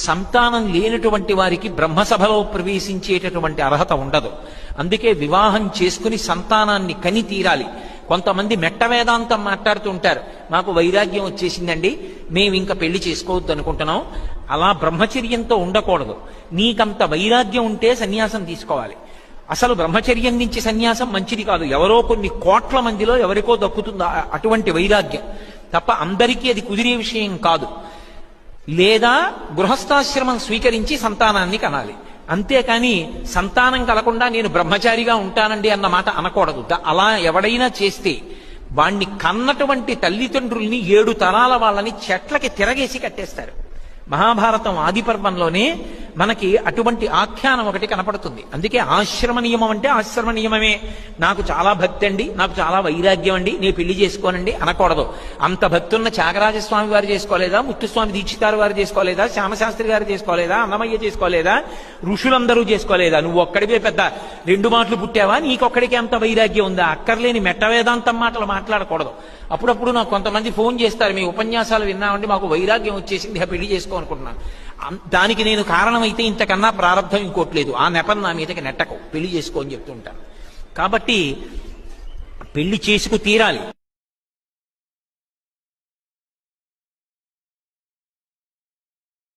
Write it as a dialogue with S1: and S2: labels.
S1: సంతానం లేనటువంటి వారికి బ్రహ్మసభలో ప్రవేశించేటటువంటి అర్హత ఉండదు. అందుకే వివాహం చేసుకుని సంతానాన్ని కని తీరాలి. కొంతమంది మెట్ట వేదాంతం మాట్లాడుతూ ఉంటారు, మాకు వైరాగ్యం వచ్చేసిందండి, మేము ఇంకా పెళ్లి చేసుకోవద్దు అనుకుంటున్నాం. అలా బ్రహ్మచర్యంతో ఉండకూడదు. నీకంత వైరాగ్యం ఉంటే సన్యాసం తీసుకోవాలి. అసలు బ్రహ్మచర్యం నుంచి సన్యాసం మంచిది కాదు. ఎవరో కొన్ని కోట్ల మందిలో ఎవరికో దక్కుతుంది అటువంటి వైరాగ్యం తప్ప అందరికీ అది కుదిరే విషయం కాదు. లేదా గృహస్థాశ్రమం స్వీకరించి సంతానాన్ని కనాలి. అంతేకాని సంతానం కలకుండా నేను బ్రహ్మచారిగా ఉంటానండి అన్న మాట అనకూడదు. అలా ఎవడైనా చేస్తే వాణ్ణి కన్నటువంటి తల్లిదండ్రుల్ని 7 తరాల వాళ్ళని చెట్లకి తిరగేసి కట్టేస్తారు. మహాభారతం ఆది పర్వంలోనే మనకి అటువంటి ఆఖ్యానం ఒకటి కనపడుతుంది. అందుకే ఆశ్రమ నియమం అంటే ఆశ్రమ నియమమే. నాకు చాలా భక్తి అండి, నాకు చాలా వైరాగ్యం అండి, నేను పెళ్లి చేసుకోనండి అనకూడదు. అంత భక్తి ఉన్న త్యాగరాజస్వామి వారు చేసుకోలేదా, ముత్తుస్వామి దీక్షితారు వారు చేసుకోలేదా, శ్యామశాస్త్రి గారు చేసుకోలేదా, అన్నమయ్య చేసుకోలేదా, ఋషులందరూ చేసుకోలేదా? నువ్వు ఒక్కడివే పెద్ద 2 మాటలు పుట్టావా, నీకొక్కడికి అంత వైరాగ్యం ఉందా? అక్కర్లేని మెట్ట వేదాంతం మాటలు మాట్లాడకూడదు. అప్పుడప్పుడు నాకు కొంతమంది ఫోన్ చేస్తారు, మీ ఉపన్యాసాలు విన్నామండి, మాకు వైరాగ్యం వచ్చేసింది, పెళ్లి చేసుకో అనుకుంటున్నాను. దానికి నేను కారణమైతే ఇంతకన్నా ప్రారంభం ఇంకోట్లేదు. ఆ నెపం నా మీదకి నెట్టకు, పెళ్లి చేసుకో అని చెప్తూ ఉంటాను. కాబట్టి పెళ్లి చేసుకు తీరాలి.